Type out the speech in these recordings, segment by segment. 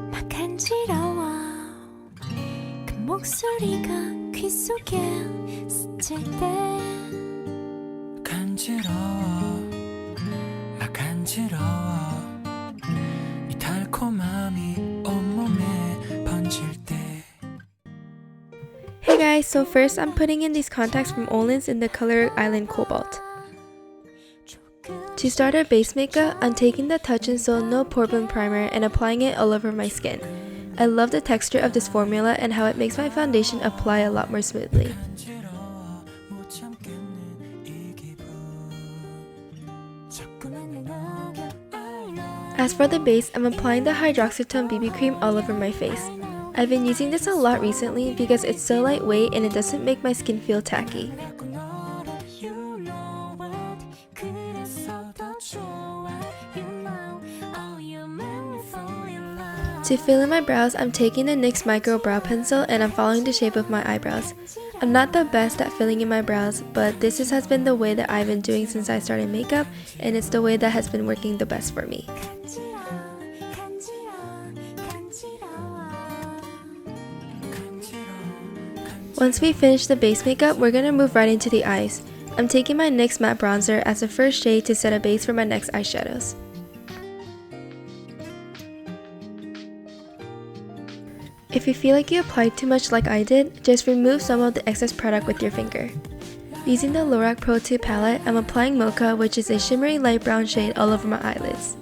막 간지러워 그 목소리가 귀 속에 스칠 때 간지러워 막 간지러워 이 달콤함이 온몸에 번질 때. Hey guys, so first I'm putting in these contacts from Olens in the color Island Cobalt. To start our base makeup, I'm taking the Touch and Soul No Poreblem Primer and applying it all over my skin. I love the texture of this formula and how it makes my foundation apply a lot more smoothly. As for the base, I'm applying the Hydroxytone BB Cream all over my face. I've been using this a lot recently because it's so lightweight and it doesn't make my skin feel tacky. To fill in my brows, I'm taking the NYX Micro Brow Pencil and I'm following the shape of my eyebrows. I'm not the best at filling in my brows, but this has been the way that I've been doing since I started makeup, and it's the way that has been working the best for me. Once we finish the base makeup, we're gonna move right into the eyes. I'm taking my NYX Matte Bronzer as the first shade to set a base for my next eyeshadows. If you feel like you applied too much like I did, just remove some of the excess product with your finger. Using the Lorac Pro 2 palette, I'm applying Mocha, which is a shimmery light brown shade, all over my eyelids.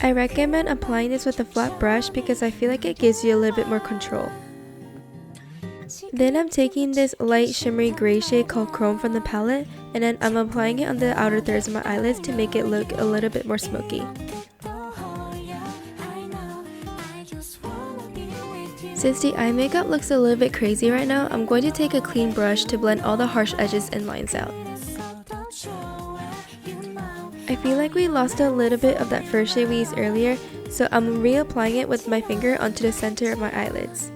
I recommend applying this with a flat brush because I feel like it gives you a little bit more control. Then I'm taking this light shimmery gray shade called Chrome from the palette, and then I'm applying it on the outer thirds of my eyelids to make it look a little bit more smoky. Since the eye makeup looks a little bit crazy right now, I'm going to take a clean brush to blend all the harsh edges and lines out. I feel like we lost a little bit of that first shade we used earlier, so I'm reapplying it with my finger onto the center of my eyelids.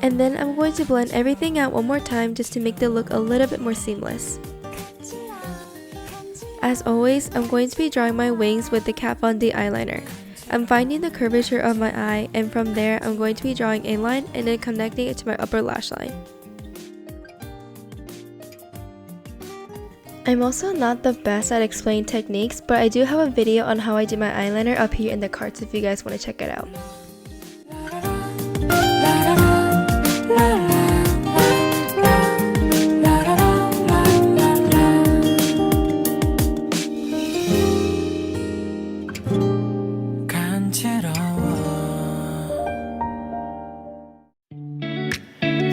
And then I'm going to blend everything out one more time just to make the look a little bit more seamless. As always, I'm going to be drawing my wings with the Kat Von D eyeliner. I'm finding the curvature of my eye, and from there I'm going to be drawing a line and then connecting it to my upper lash line. I'm also not the best at explaining techniques, but I do have a video on how I do my eyeliner up here in the cards if you guys want to check it out.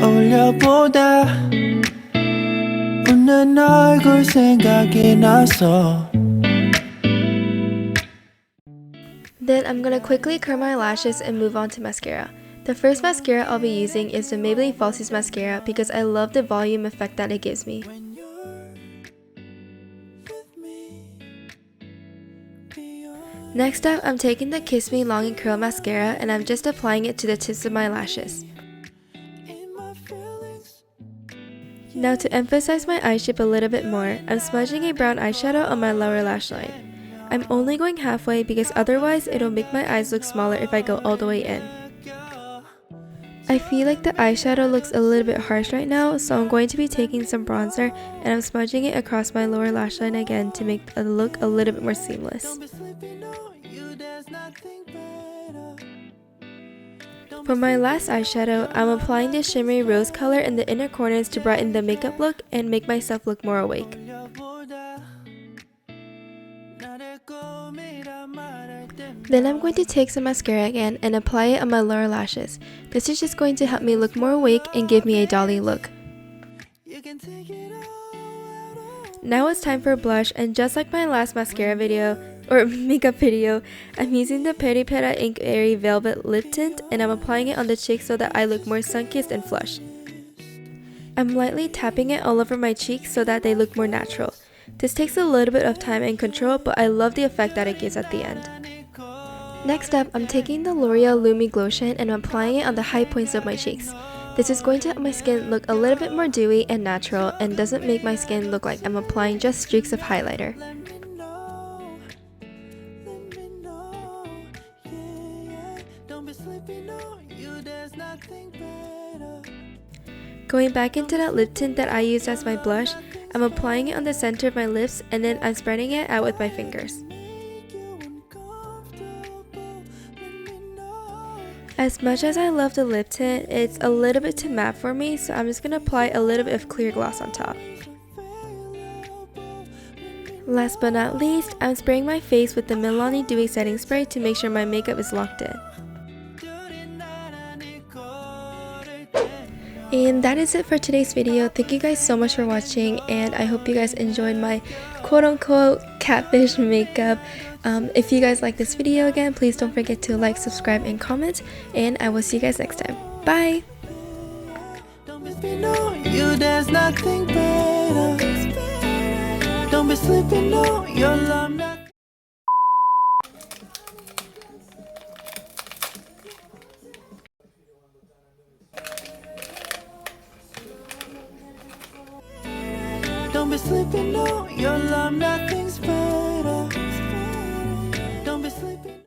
올려보다 웃는 얼굴 생각이 나서. Then I'm gonna quickly curl my lashes and move on to mascara. The first mascara I'll be using is the Maybelline Falsies mascara because I love the volume effect that it gives me. Next up, I'm taking the Kiss Me Long and Curl mascara and I'm just applying it to the tips of my lashes. Now to emphasize my eye shape a little bit more, I'm smudging a brown eyeshadow on my lower lash line. I'm only going halfway because otherwise it'll make my eyes look smaller if I go all the way in. I feel like the eyeshadow looks a little bit harsh right now, so I'm going to be taking some bronzer and I'm smudging it across my lower lash line again to make the look a little bit more seamless. For my last eyeshadow, I'm applying this shimmery rose color in the inner corners to brighten the makeup look and make myself look more awake. Then I'm going to take some mascara again and apply it on my lower lashes. This is just going to help me look more awake and give me a dolly look. Now it's time for blush, and just like my last mascara video, or makeup video, I'm using the Peri Pera Ink Airy Velvet Lip Tint and I'm applying it on the cheeks so that I look more sun-kissed and flushed. I'm lightly tapping it all over my cheeks so that they look more natural. This takes a little bit of time and control, but I love the effect that it gives at the end. Next up, I'm taking the L'Oreal Lumi Glow Shine and I'm applying it on the high points of my cheeks. This is going to help my skin look a little bit more dewy and natural and doesn't make my skin look like I'm applying just streaks of highlighter. Going back into that lip tint that I used as my blush, I'm applying it on the center of my lips and then I'm spreading it out with my fingers. As much as I love the lip tint, it's a little bit too matte for me, so I'm just going to apply a little bit of clear gloss on top. Last but not least, I'm spraying my face with the Milani Dewy Setting Spray to make sure my makeup is locked in. And that is it for today's video. Thank you guys so much for watching, and I hope you guys enjoyed my quote-unquote catfish makeup. If you guys like this video again, please don't forget to like, subscribe, and comment, and I will see you guys next time. Bye! There's nothing better. Don't be sleeping, no, your love not. Don't be sleeping, no, your love, nothing's better. Don't be sleeping.